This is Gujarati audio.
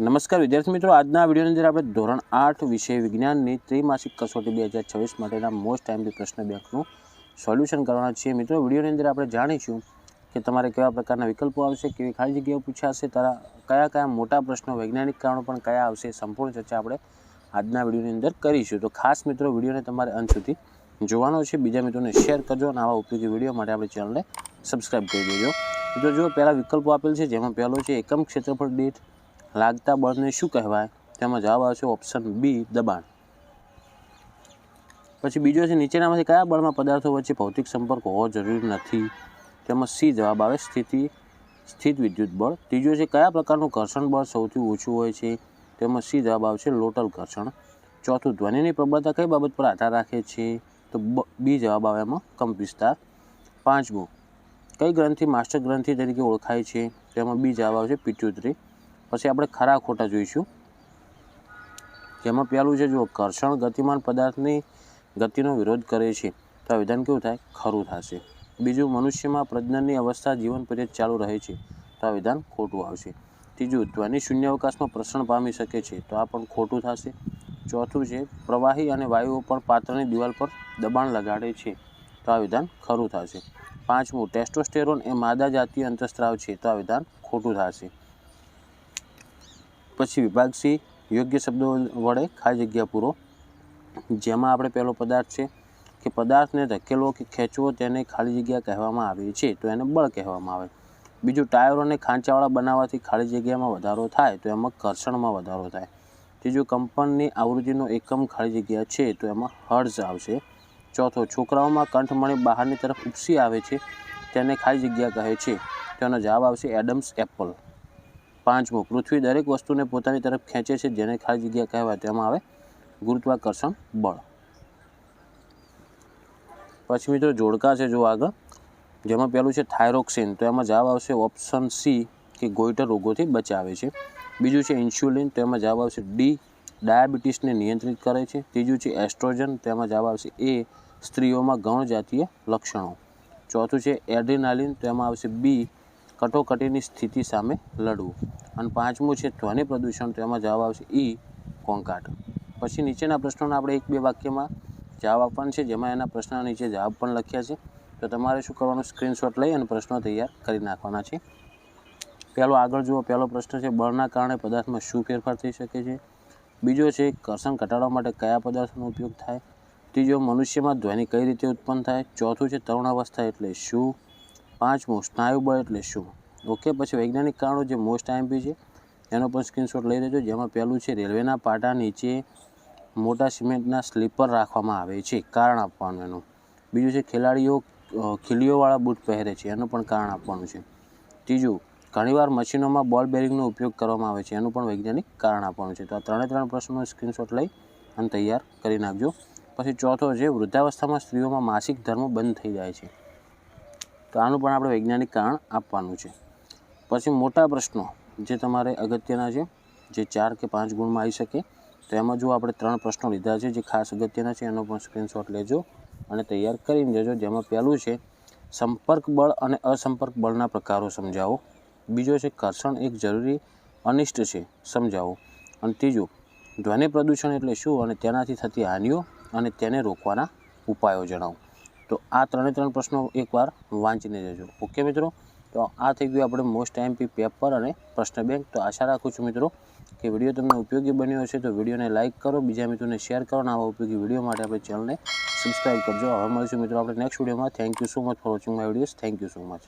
નમસ્કાર વિદ્યાર્થી મિત્રો, આજના વિડીયોની અંદર આપણે ધોરણ 8 વિષય વિજ્ઞાનની ત્રિમાસિક કસોટી 2026 માટેના મોસ્ટ ટાઈમલી પ્રશ્ન બેંકનું સોલ્યુશન કરવાના છીએ. મિત્રો, વિડીયોની અંદર આપણે જાણીશું કે તમારે કેવા પ્રકારના વિકલ્પો આવશે, કેવી ખાલી જગ્યાઓ પૂછાશે, કયા મોટા પ્રશ્નો, વૈજ્ઞાનિક કારણો પણ કયા આવશે, સંપૂર્ણ ચર્ચા આપણે આજના વિડીયોની અંદર કરીશું. તો ખાસ મિત્રો વિડીયોને તમારે અંત સુધી જોવાનો છે. બીજા મિત્રોને શેર કરજો અને આવા ઉપયોગી વિડીયો માટે આપણી ચેનલને સબસ્ક્રાઈબ કરી દેજો. મિત્રો જો પહેલાં વિકલ્પો આપેલ છે, જેમાં પહેલો છે એકમ ક્ષેત્રફળ દીઠ લાગતા બળને શું કહેવાય? તેમાં જવાબ આવશે ઓપ્શન બી, દબાણ. પછી બીજો છે નીચેનામાંથી કયા બળમાં પદાર્થો વચ્ચે ભૌતિક સંપર્ક હોવો જરૂરી નથી? તેમાં સી જવાબ આવે, સ્થિત વિદ્યુત બળ. ત્રીજો છે કયા પ્રકારનું ઘર્ષણ બળ સૌથી ઓછું હોય છે? તેમાં સી જવાબ આવશે, લોટલ ઘર્ષણ. ચોથું, ધ્વનિની પ્રબળતા કઈ બાબત પર આધાર રાખે છે? તો બી જવાબ આવે એમાં કંપ વિસ્તાર. પાંચમું, કઈ ગ્રંથિ માસ્ટર ગ્રંથિ તરીકે ઓળખાય છે? તેમાં બી જવાબ આવશે, પિટ્યુટરી. પછી આપણે ખરા ખોટા જોઈશું, જેમાં પહેલું છે જો ઘર્ષણ ગતિમાન પદાર્થની ગતિનો વિરોધ કરે છે, તો આ વિધાન કેવું થાય? ખરું થશે. બીજું, મનુષ્યમાં પ્રજનનની અવસ્થા જીવન પર્યંત ચાલુ રહે છે, તો આ વિધાન ખોટું આવશે. ત્રીજું, ધ્વનિ શૂન્યાવકાશમાં પ્રસરણ પામી શકે છે, તો આ પણ ખોટું થશે. ચોથું છે પ્રવાહી અને વાયુઓ પણ પાત્રની દિવાલ પર દબાણ લગાડે છે, તો આ વિધાન ખરું થશે. પાંચમું, ટેસ્ટોસ્ટેરોન એ માદા જાતીય અંતઃસ્ત્રાવ છે, તો આ વિધાન ખોટું થશે. પછી વિભાગ સી, યોગ્ય શબ્દો વડે ખાલી જગ્યા પૂરો, જેમાં આપણે પહેલો પદાર્થ છે કે પદાર્થને ધકેલવો કે ખેંચવો તેને ખાલી જગ્યા કહેવામાં આવે છે, તો એને બળ કહેવામાં આવે. બીજું, ટાયરોને ખાંચાવાળા બનાવવાથી ખાલી જગ્યામાં વધારો થાય, તો એમાં ઘર્ષણમાં વધારો થાય. ત્રીજું, કંપનની આવૃત્તિનો એકમ ખાલી જગ્યા છે, તો એમાં હર્ટ્ઝ આવશે. ચોથો, છોકરાઓમાં કંઠમણી બહારની તરફ ઉપસી આવે છે, તેને ખાલી જગ્યા કહે છે, તેનો જવાબ આવશે એડમ્સ એપલ. પાંચમું, પૃથ્વી દરેક વસ્તુને પોતાની તરફ ખેંચે છે, જેને ખાલી જગ્યા કહેવાય, તેમાં આવે ગુરુત્વાકર્ષણ બળ. પછી મિત્રો જોડકા છે જો આગળ, જેમાં પહેલું છે થાઇરોક્સિન, તો એમાં જવાબ આવશે ઓપ્શન સી કે ગોઈટર રોગોથી બચાવે છે. બીજું છે ઇન્સ્યુલિન, તો એમાં જવાબ આવશે ડી, ડાયાબિટીસને નિયંત્રિત કરે છે. ત્રીજું છે એસ્ટ્રોજન, તો એમાં જવાબ આવશે એ, સ્ત્રીઓમાં ગૌણ જાતીય લક્ષણો. ચોથું છે એડ્રીનાલિન, તો એમાં આવશે બી, કટોકટીની સ્થિતિ સામે લડવું. અને પાંચમું છે ધ્વનિ પ્રદૂષણ, તો એમાં જવાબ આવશે ઈ, કોંકાટ. પછી નીચેના પ્રશ્નોના આપણે 1-2 વાક્યમાં જવાબ આપવાના છે, જેમાં એના પ્રશ્નના નીચે જવાબ પણ લખ્યા છે. તો તમારે શું કરવાનું? સ્ક્રીનશોટ લઈ અને પ્રશ્નો તૈયાર કરી નાખવાના છે. પહેલો આગળ જુઓ, પહેલો પ્રશ્ન છે બળના કારણે પદાર્થમાં શું ફેરફાર થઈ શકે છે? બીજો છે ઘર્ષણ ઘટાડવા માટે કયા પદાર્થોનો ઉપયોગ થાય? ત્રીજો, મનુષ્યમાં ધ્વનિ કઈ રીતે ઉત્પન્ન થાય? ચોથું છે તરુણાવસ્થા એટલે શું? પાંચમું, સ્નાયુબળ એટલે શું? ઓકે. પછી વૈજ્ઞાનિક કારણો જે મોસ્ટ આઈએમપી છે એનો પણ સ્ક્રીનશોટ લઈ લેજો, જેમાં પહેલું છે રેલવેના પાટા નીચે મોટા સિમેન્ટના સ્લીપર રાખવામાં આવે છે, કારણ આપવાનું એનું. બીજું છે ખેલાડીઓ ખીલીઓવાળા બૂટ પહેરે છે, એનું પણ કારણ આપવાનું છે. ત્રીજું, ઘણીવાર મશીનોમાં બોલ બેરિંગનો ઉપયોગ કરવામાં આવે છે, એનું પણ વૈજ્ઞાનિક કારણ આપવાનું છે. તો આ 3 પ્રશ્નોનો સ્ક્રીનશોટ લઈ અને તૈયાર કરી નાખજો. પછી ચોથો છે વૃદ્ધાવસ્થામાં સ્ત્રીઓમાં માસિક ધર્મ બંધ થઈ જાય છે, તો આનું પણ આપણે વૈજ્ઞાનિક કારણ આપવાનું છે. પછી મોટા પ્રશ્નો જે તમારે અગત્યના છે, જે 4 કે 5 ગુણમાં આવી શકે, તો એમાં જો આપણે 3 પ્રશ્નો લીધા છે જે ખાસ અગત્યના છે, એનો પણ સ્ક્રીનશોટ લેજો અને તૈયાર કરીને જજો. જેમાં પહેલું છે સંપર્ક બળ અને અસંપર્ક બળના પ્રકારો સમજાવો. બીજો છે ઘર્ષણ એક જરૂરી અનિષ્ટ છે, સમજાવો. અને ત્રીજું, ધ્વનિ પ્રદૂષણ એટલે શું અને તેનાથી થતી હાનિઓ અને તેને રોકવાના ઉપાયો જણાવો. તો આ 3 પ્રશ્નો એકવાર વાંચીને જજો. ઓકે મિત્રો, તો આ થઈ ગયું આપણે મોસ્ટ આઈએમપી પેપર અને પ્રશ્ન બેંક. તો આશા રાખું છું મિત્રો કે વિડીયો તમને ઉપયોગી બન્યો હશે. તો વિડીયોને લાઇક કરો, બીજા મિત્રોને શેર કરો અને આવા ઉપયોગી વિડીયો માટે આપણે ચેનલને સબસ્ક્રાઈબ કરજો. હવે મળીશું મિત્રો આપણે નેક્સ્ટ વિડીયોમાં. Thank you so much for watching my videos. Thank you so much.